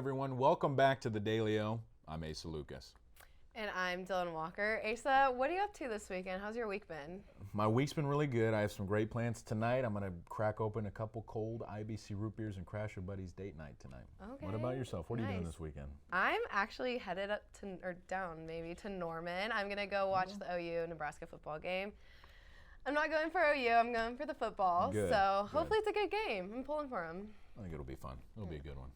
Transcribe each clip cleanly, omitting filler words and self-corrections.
everyone. Welcome back to the Daily O. I'm Asa Lucas. And I'm Dylan Walker. Asa, what are you up to this weekend? How's your week been? My week's been really good. I have some great plans tonight. I'm going to crack open a couple cold IBC root beers and crash a buddy's date night tonight. Okay. What about yourself? What are you doing this weekend? I'm actually headed up to, or down maybe, to Norman. I'm going to go watch the OU Nebraska football game. I'm not going for OU. I'm going for the football. Good, so good. hopefully it's a good game. I'm pulling for them. I think it'll be fun. It'll be a good one.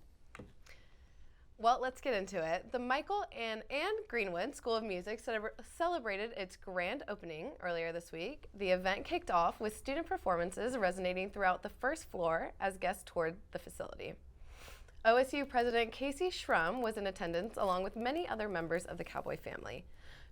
Well, let's get into it. The Michael and Anne Greenwood School of Music celebrated its grand opening earlier this week. The event kicked off with student performances resonating throughout the first floor as guests toured the facility. OSU President Casey Schrum was in attendance along with many other members of the Cowboy family.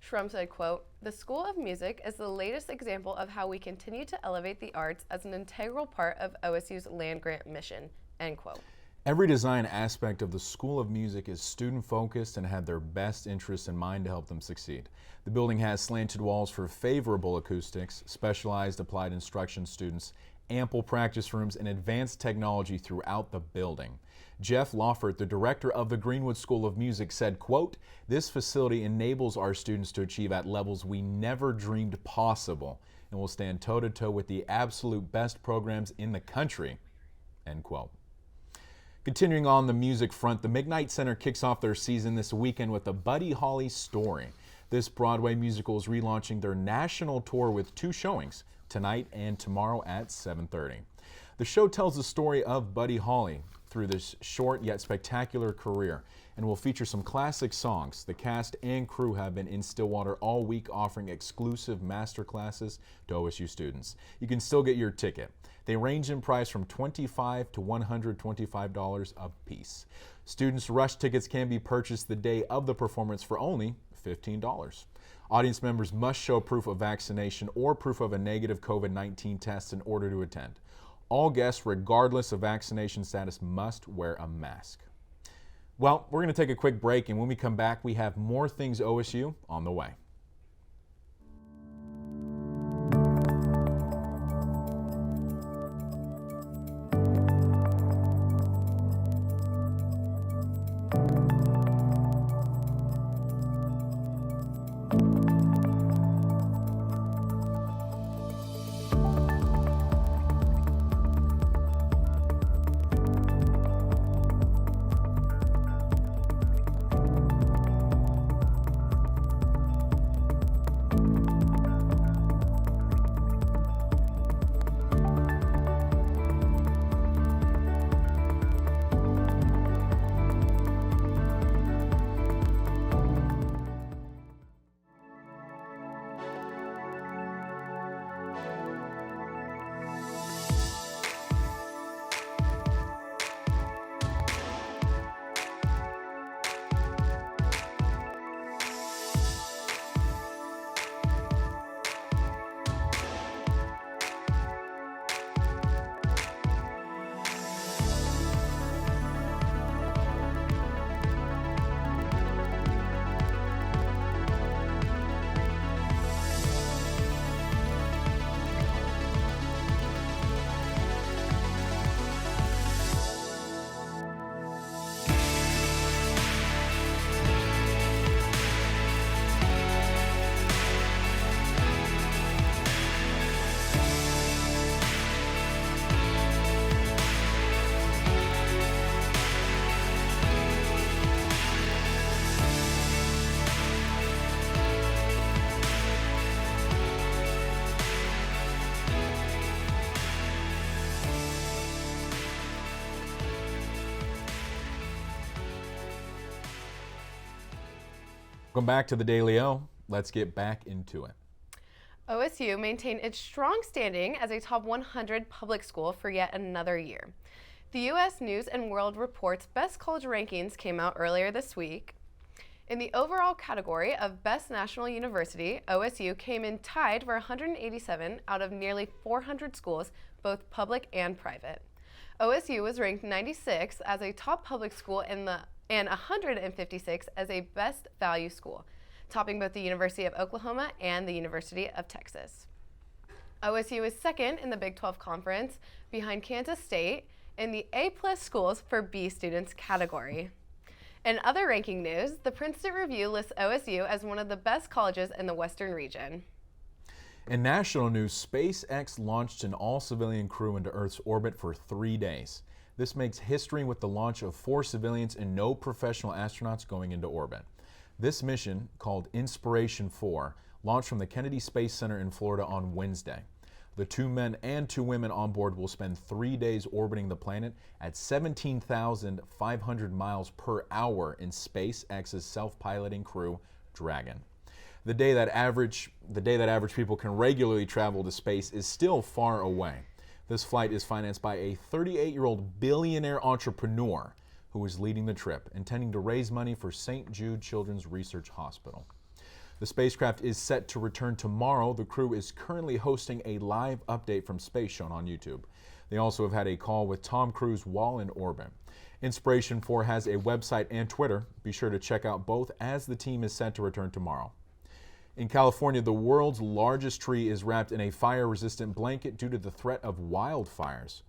Schrum said, quote, "The School of Music is the latest example of how we continue to elevate the arts as an integral part of OSU's land-grant mission," end quote. Every design aspect of the School of Music is student-focused and had their best interests in mind to help them succeed. The building has slanted walls for favorable acoustics, specialized applied instruction students, ample practice rooms, and advanced technology throughout the building. Jeff Lawford, the director of the Greenwood School of Music, said, quote, "This facility enables our students to achieve at levels we never dreamed possible and will stand toe-to-toe with the absolute best programs in the country," end quote. Continuing on the music front, the McKnight Center kicks off their season this weekend with a Buddy Holly story. This Broadway musical is relaunching their national tour with 2 showings, tonight and tomorrow at 7:30. The show tells the story of Buddy Holly through this short yet spectacular career and will feature some classic songs. The cast and crew have been in Stillwater all week offering exclusive master classes to OSU students. You can still get your ticket. They range in price from $25 to $125 a piece. Students' rush tickets can be purchased the day of the performance for only $15. Audience members must show proof of vaccination or proof of a negative COVID-19 test in order to attend. All guests, regardless of vaccination status, must wear a mask. Well, we're going to take a quick break, and when we come back, we have more things OSU on the way. Welcome back to the Daily O. Let's get back into it. OSU maintained its strong standing as a top 100 public school for yet another year. The U.S. News & World Report's Best College Rankings came out earlier this week. In the overall category of Best National University, OSU came in tied for 187 out of nearly 400 schools, both public and private. OSU was ranked 96 as a top public school and 156 as a best value school, topping both the University of Oklahoma and the University of Texas. OSU is second in the Big 12 Conference behind Kansas State in the A+ schools for B students category. In other ranking news, the Princeton Review lists OSU as one of the best colleges in the Western region. In national news, SpaceX launched an all-civilian crew into Earth's orbit for 3 days. This makes history with the launch of 4 civilians and no professional astronauts going into orbit. This mission, called Inspiration 4, launched from the Kennedy Space Center in Florida on Wednesday. The 2 men and 2 women on board will spend 3 days orbiting the planet at 17,500 miles per hour in SpaceX's self-piloting crew, Dragon. The day that average people can regularly travel to space is still far away. This flight is financed by a 38-year-old billionaire entrepreneur who is leading the trip, intending to raise money for St. Jude Children's Research Hospital. The spacecraft is set to return tomorrow. The crew is currently hosting a live update from space shown on YouTube. They also have had a call with Tom Cruise while in orbit. Inspiration 4 has a website and Twitter. Be sure to check out both as the team is set to return tomorrow. In California, the world's largest tree is wrapped in a fire-resistant blanket due to the threat of wildfires.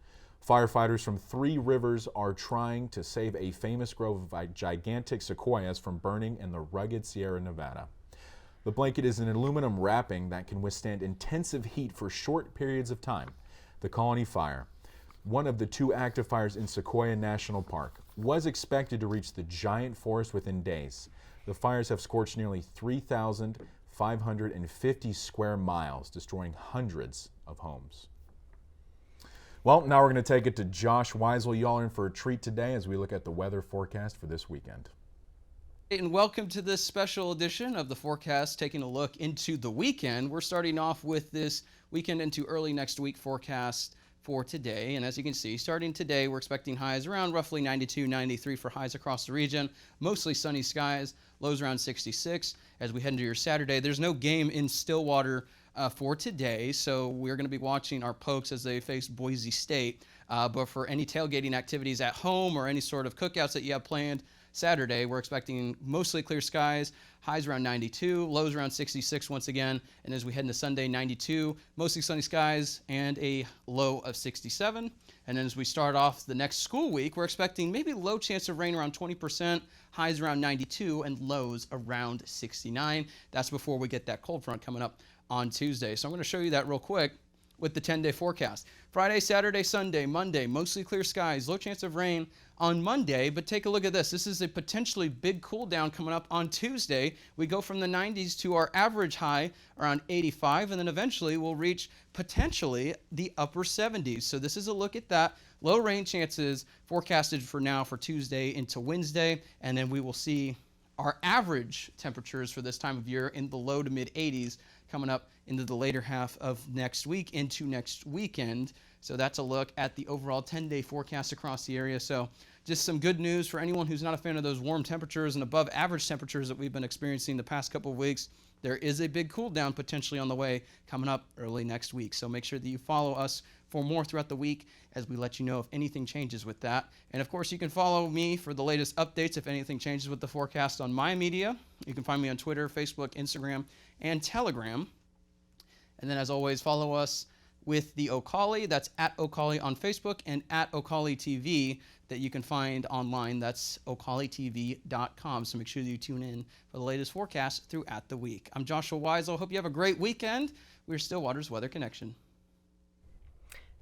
Firefighters from 3 rivers are trying to save a famous grove of gigantic sequoias from burning in the rugged Sierra Nevada. The blanket is an aluminum wrapping that can withstand intensive heat for short periods of time. The Colony Fire, one of the 2 active fires in Sequoia National Park, was expected to reach the giant forest within days. The fires have scorched nearly 3,550 square miles, destroying hundreds of homes. Well, now we're going to take it to Josh Weisel. Y'all are in for a treat today as we look at the weather forecast for this weekend. And welcome to this special edition of the forecast, taking a look into the weekend. We're starting off with this weekend into early next week forecast for today. And as you can see, starting today, we're expecting highs around roughly 92, 93 for highs across the region. Mostly sunny skies, lows around 66. As we head into your Saturday, there's no game in Stillwater for today, so we're going to be watching our Pokes as they face Boise State. But for any tailgating activities at home or any sort of cookouts that you have planned Saturday, we're expecting mostly clear skies, highs around 92, lows around 66 once again. And as we head into Sunday, 92, mostly sunny skies and a low of 67. And then as we start off the next school week, we're expecting maybe low chance of rain around 20%, highs around 92, and lows around 69. That's before we get that cold front coming up on Tuesday. So I'm going to show you that real quick with the 10-day forecast. Friday, Saturday, Sunday, Monday, mostly clear skies, low chance of rain on Monday, but take a look at this. This is a potentially big cool down coming up on Tuesday. We go from the 90s to our average high around 85, and then eventually we'll reach potentially the upper 70s. So this is a look at that. Low rain chances forecasted for now for Tuesday into Wednesday, and then we will see our average temperatures for this time of year in the low to mid 80s coming up into the later half of next week into next weekend. So that's a look at the overall 10-day forecast across the area. So just some good news for anyone who's not a fan of those warm temperatures and above average temperatures that we've been experiencing the past couple of weeks. There is a big cool down potentially on the way coming up early next week. So make sure that you follow us for more throughout the week as we let you know if anything changes with that. And of course, you can follow me for the latest updates if anything changes with the forecast on my media. You can find me on Twitter, Facebook, Instagram, and Telegram. And then as always, follow us with the Ocali. That's at Ocali on Facebook and at Ocali TV that you can find online. That's ocalitv.com. So make sure that you tune in for the latest forecast throughout the week. I'm Joshua Weisel. Hope you have a great weekend. We're Stillwater's Weather Connection.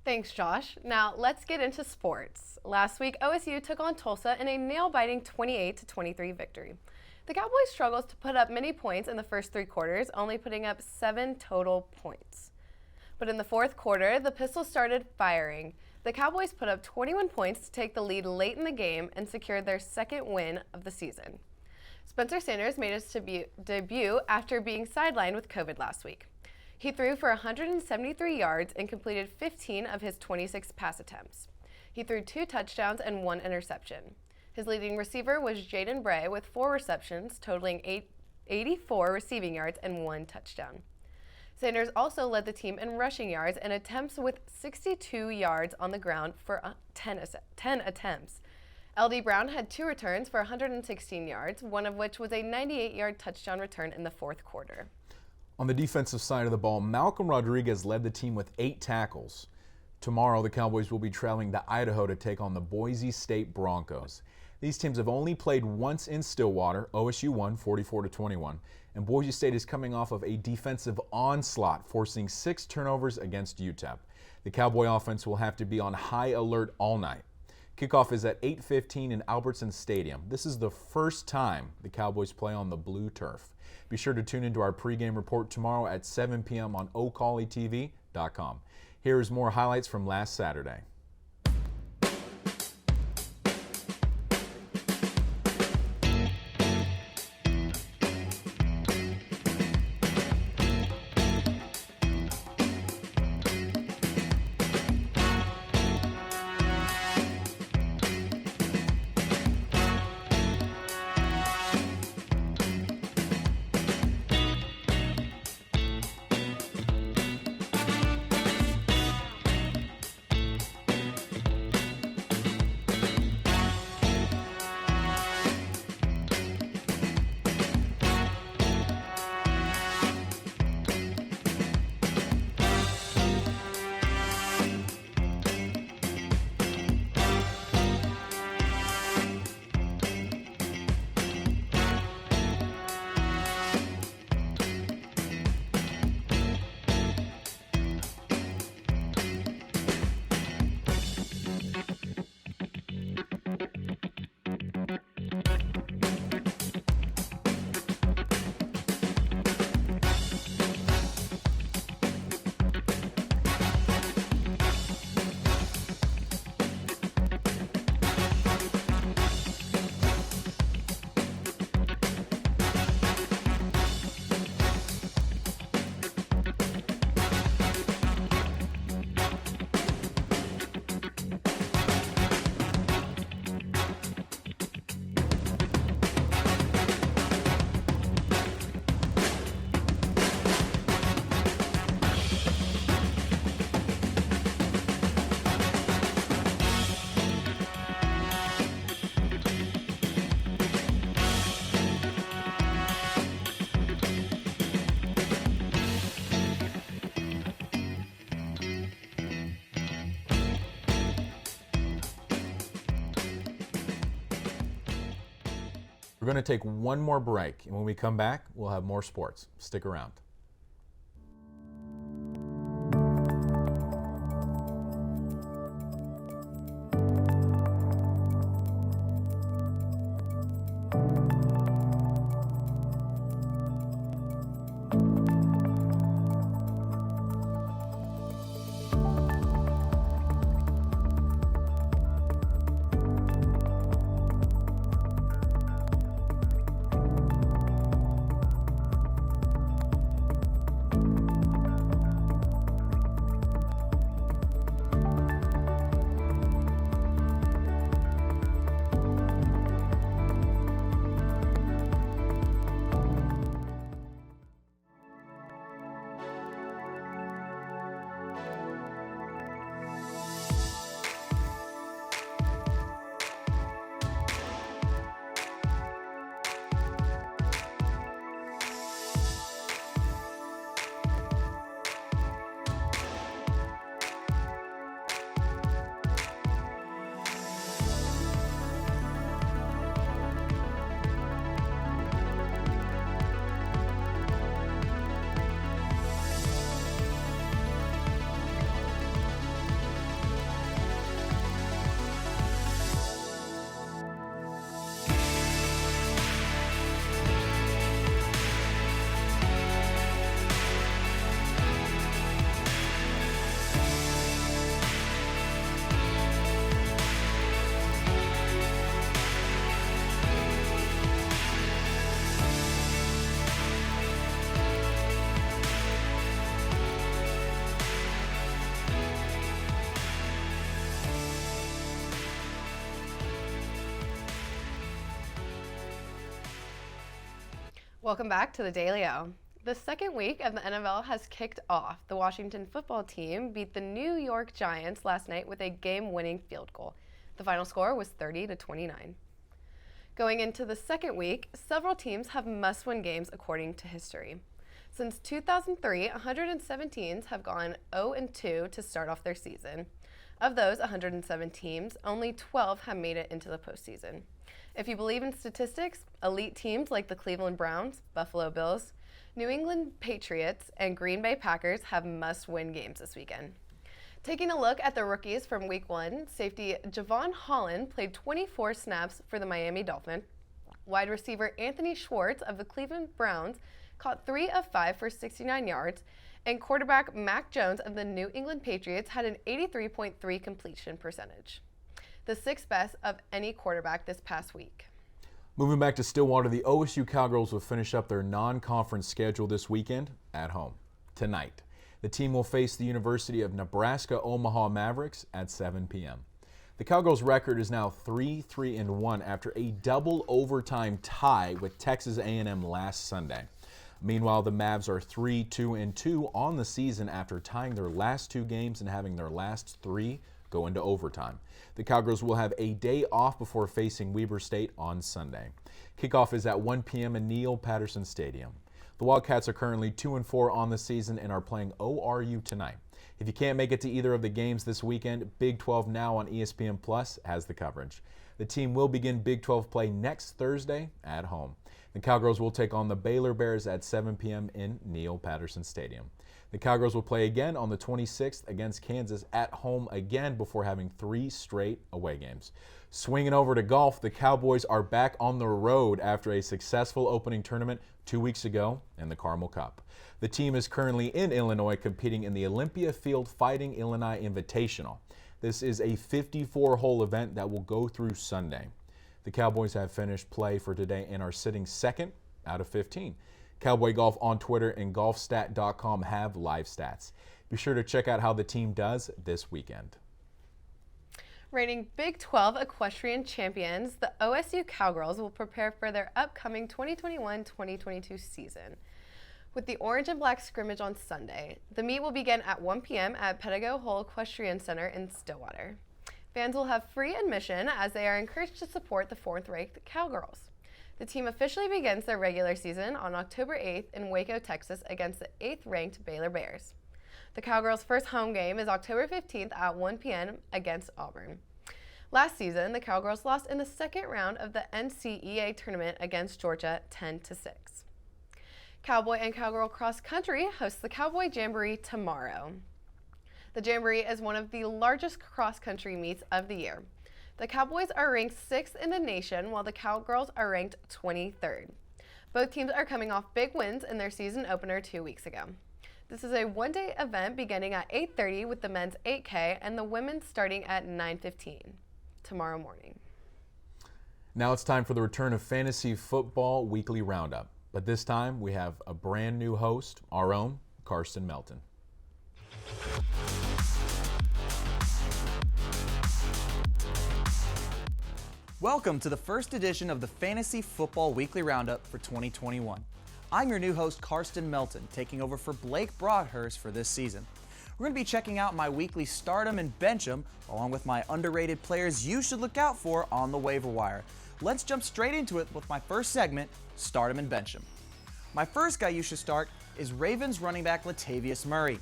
Thanks, Josh. Now let's get into sports. Last week, OSU took on Tulsa in a nail-biting 28-23 victory. The Cowboys struggled to put up many points in the first 3 quarters, only putting up 7 total points. But in the 4th quarter, the Pistols started firing. The Cowboys put up 21 points to take the lead late in the game and secured their 2nd win of the season. Spencer Sanders made his debut after being sidelined with COVID last week. He threw for 173 yards and completed 15 of his 26 pass attempts. He threw 2 touchdowns and 1 interception. His leading receiver was Jaden Bray with 4 receptions, totaling 84 receiving yards and 1 touchdown. Sanders also led the team in rushing yards and attempts with 62 yards on the ground for 10 attempts. L.D. Brown had 2 returns for 116 yards, one of which was a 98-yard touchdown return in the 4th quarter. On the defensive side of the ball, Malcolm Rodriguez led the team with 8 tackles. Tomorrow, the Cowboys will be traveling to Idaho to take on the Boise State Broncos. These teams have only played once in Stillwater. OSU won 44-21, and Boise State is coming off of a defensive onslaught, forcing 6 turnovers against UTEP. The Cowboy offense will have to be on high alert all night. Kickoff is at 8:15 in Albertson Stadium. This is the first time the Cowboys play on the blue turf. Be sure to tune into our pregame report tomorrow at 7 p.m. on ocallytv.com. Here is more highlights from last Saturday. We're going to take one more break, and when we come back, we'll have more sports. Stick around. Welcome back to the Daily O. The second week of the NFL has kicked off. The Washington football team beat the New York Giants last night with a game-winning field goal. The final score was 30-29. Going into the second week, several teams have must-win games according to history. Since 2003, 107 teams have gone 0-2 to start off their season. Of those 107 teams, only 12 have made it into the postseason. If you believe in statistics, elite teams like the Cleveland Browns, Buffalo Bills, New England Patriots, and Green Bay Packers have must-win games this weekend. Taking a look at the rookies from Week 1, safety Javon Holland played 24 snaps for the Miami Dolphins. Wide receiver Anthony Schwartz of the Cleveland Browns caught 3 of 5 for 69 yards, and quarterback Mac Jones of the New England Patriots had an 83.3 completion percentage, the 6th best of any quarterback this past week. Moving back to Stillwater, the OSU Cowgirls will finish up their non-conference schedule this weekend at home. Tonight, the team will face the University of Nebraska Omaha Mavericks at 7 p.m. The Cowgirls' record is now 3-1 after a double overtime tie with Texas A&M last Sunday. Meanwhile, the Mavs are 3-2 on the season after tying their last 2 games and having their last 3 go into overtime. The Cowgirls will have a day off before facing Weber State on Sunday. Kickoff is at 1 p.m. in Neil Patterson Stadium. The Wildcats are currently 2-4 on the season and are playing ORU tonight. If you can't make it to either of the games this weekend, Big 12 Now on ESPN Plus has the coverage. The team will begin Big 12 play next Thursday at home. The Cowgirls will take on the Baylor Bears at 7 p.m. in Neil Patterson Stadium. The Cowgirls will play again on the 26th against Kansas at home again before having 3 straight away games. Swinging over to golf, the Cowboys are back on the road after a successful opening tournament 2 weeks ago in the Carmel Cup. The team is currently in Illinois competing in the Olympia Field Fighting Illini Invitational. This is a 54-hole event that will go through Sunday. The Cowboys have finished play for today and are sitting 2nd out of 15. Cowboy Golf on Twitter and golfstat.com have live stats. Be sure to check out how the team does this weekend. Reigning Big 12 equestrian champions, the OSU Cowgirls will prepare for their upcoming 2021-2022 season. With the orange and black scrimmage on Sunday, the meet will begin at 1 p.m. at Pedigo Hole Equestrian Center in Stillwater. Fans will have free admission as they are encouraged to support the 4th-ranked Cowgirls. The team officially begins their regular season on October 8th in Waco, Texas against the 8th-ranked Baylor Bears. The Cowgirls' first home game is October 15th at 1 p.m. against Auburn. Last season, the Cowgirls lost in the 2nd round of the NCEA tournament against Georgia 10-6. Cowboy and Cowgirl Cross Country hosts the Cowboy Jamboree tomorrow. The Jamboree is one of the largest cross-country meets of the year. The Cowboys are ranked 6th in the nation, while the Cowgirls are ranked 23rd. Both teams are coming off big wins in their season opener 2 weeks ago. This is a one-day event beginning at 8:30 with the men's 8K and the women's starting at 9:15 tomorrow morning. Now it's time for the return of Fantasy Football Weekly Roundup. But this time we have a brand new host, our own Karsten Melton. Welcome to the first edition of the Fantasy Football Weekly Roundup for 2021. I'm your new host, Karsten Melton, taking over for Blake Broadhurst for this season. We're going to be checking out my weekly Stardom and Bench'em, along with my underrated players you should look out for on the waiver wire. Let's jump straight into it with my first segment, Stardom and Bench'em. My first guy you should start is Ravens running back Latavius Murray.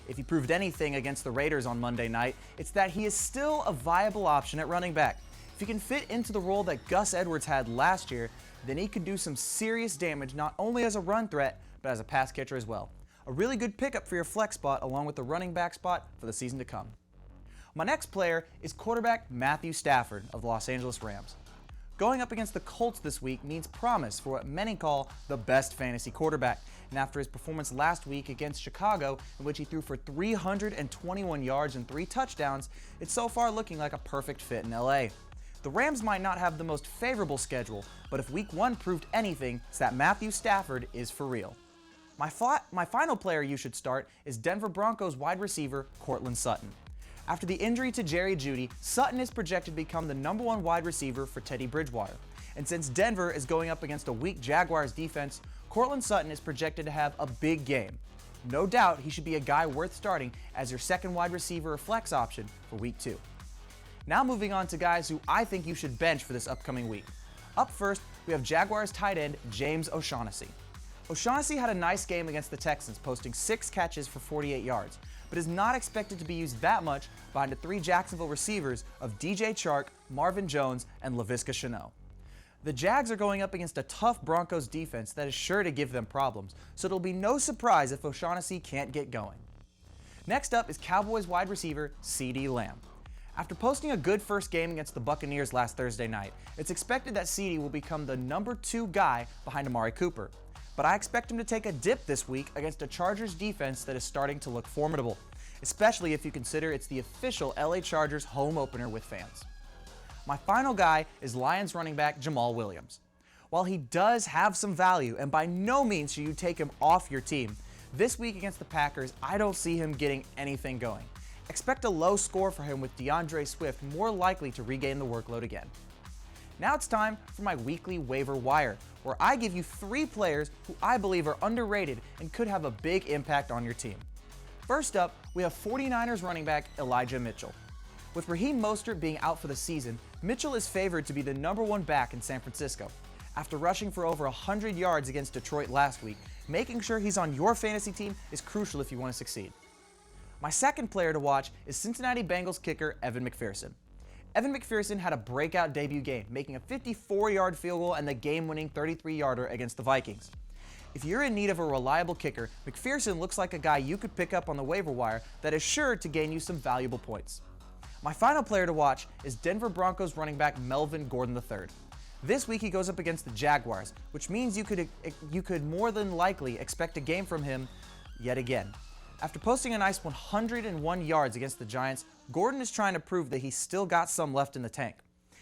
If he proved anything against the Raiders on Monday night, it's that he is still a viable option at running back. If he can fit into the role that Gus Edwards had last year, then he could do some serious damage not only as a run threat, but as a pass catcher as well. A really good pickup for your flex spot along with the running back spot for the season to come. My next player is quarterback Matthew Stafford of the Los Angeles Rams. Going up against the Colts this week means promise for what many call the best fantasy quarterback. And after his performance last week against Chicago, in which he threw for 321 yards and 3 touchdowns, it's so far looking like a perfect fit in LA. The Rams might not have the most favorable schedule, but if week 1 proved anything, it's that Matthew Stafford is for real. My final player you should start is Denver Broncos wide receiver Courtland Sutton. After the injury to Jerry Jeudy, Sutton is projected to become the #1 wide receiver for Teddy Bridgewater. And since Denver is going up against a weak Jaguars defense, Courtland Sutton is projected to have a big game. No doubt he should be a guy worth starting as your second wide receiver or flex option for week 2. Now moving on to guys who I think you should bench for this upcoming week. Up first, we have Jaguars tight end James O'Shaughnessy. O'Shaughnessy had a nice game against the Texans, posting 6 catches for 48 yards, but is not expected to be used that much behind the 3 Jacksonville receivers of DJ Chark, Marvin Jones, and Laviska Shenault. The Jags are going up against a tough Broncos defense that is sure to give them problems, so it'll be no surprise if O'Shaughnessy can't get going. Next up is Cowboys wide receiver CeeDee Lamb. After posting a good first game against the Buccaneers last Thursday night, it's expected that CeeDee will become the number 2 guy behind Amari Cooper. But I expect him to take a dip this week against a Chargers defense that is starting to look formidable, especially if you consider it's the official LA Chargers home opener with fans. My final guy is Lions running back Jamal Williams. While he does have some value, and by no means should you take him off your team, this week against the Packers, I don't see him getting anything going. Expect a low score for him with DeAndre Swift more likely to regain the workload again. Now it's time for my weekly waiver wire, where I give you 3 players who I believe are underrated and could have a big impact on your team. First up, we have 49ers running back Elijah Mitchell. With Raheem Mostert being out for the season, Mitchell is favored to be the number 1 back in San Francisco. After rushing for over 100 yards against Detroit last week, making sure he's on your fantasy team is crucial if you want to succeed. My second player to watch is Cincinnati Bengals kicker Evan McPherson. Evan McPherson had a breakout debut game, making a 54-yard field goal and the game-winning 33-yarder against the Vikings. If you're in need of a reliable kicker, McPherson looks like a guy you could pick up on the waiver wire that is sure to gain you some valuable points. My final player to watch is Denver Broncos running back Melvin Gordon III. This week he goes up against the Jaguars, which means you could more than likely expect a game from him yet again. After posting a nice 101 yards against the Giants, Gordon is trying to prove that he's still got some left in the tank.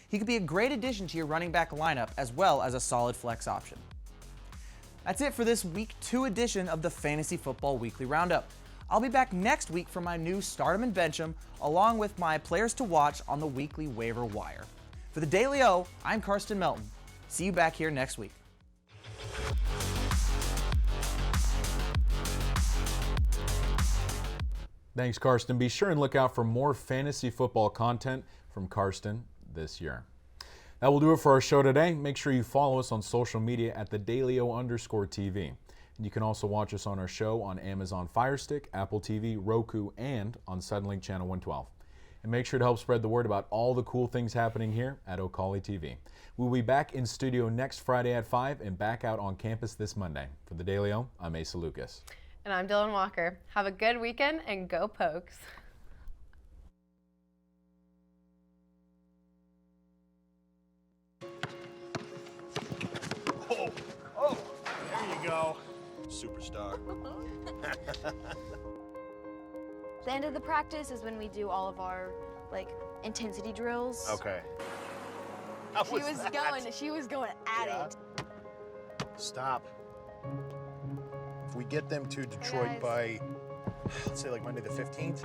He could be a great addition to your running back lineup as well as a solid flex option. That's it for this Week 2 edition of the Fantasy Football Weekly Roundup. I'll be back next week for my new Start 'em and Bench 'em, along with my players to watch on the weekly waiver wire. For the Daily O, I'm Karsten Melton. See you back here next week. Thanks, Karsten. Be sure and look out for more fantasy football content from Karsten this year. That will do it for our show today. Make sure you follow us on social media at @TheDailyO_TV. You can also watch us on our show on Amazon Fire Stick, Apple TV, Roku, and on Suddenlink Channel 112. And make sure to help spread the word about all the cool things happening here at O'Colly TV. We'll be back in studio next Friday at 5 and back out on campus this Monday. For the Daily O, I'm Asa Lucas. And I'm Dylan Walker. Have a good weekend and go Pokes. Oh, there you go. Superstar. The end of the practice is when we do all of our intensity drills. Okay. She was going at it. Stop. If we get them to Detroit by, let's say Monday the 15th.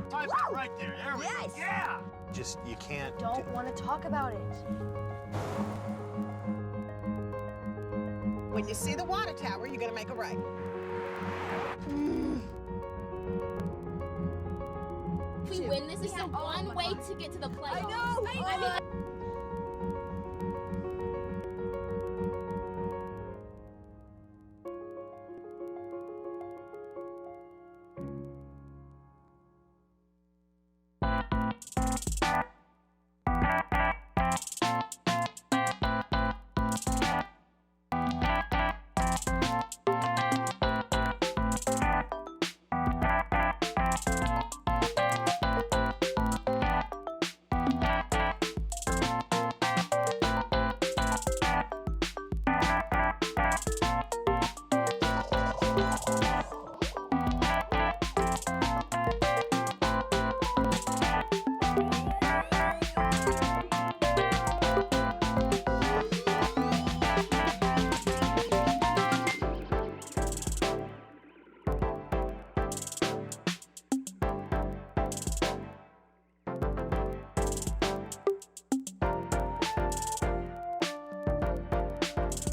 Time's right there. There we go. Yeah. Just, you can't. Don't want to talk about it. When you see the water tower, you're gonna make a right. If we win this, is the one way to get to the playoffs. I know.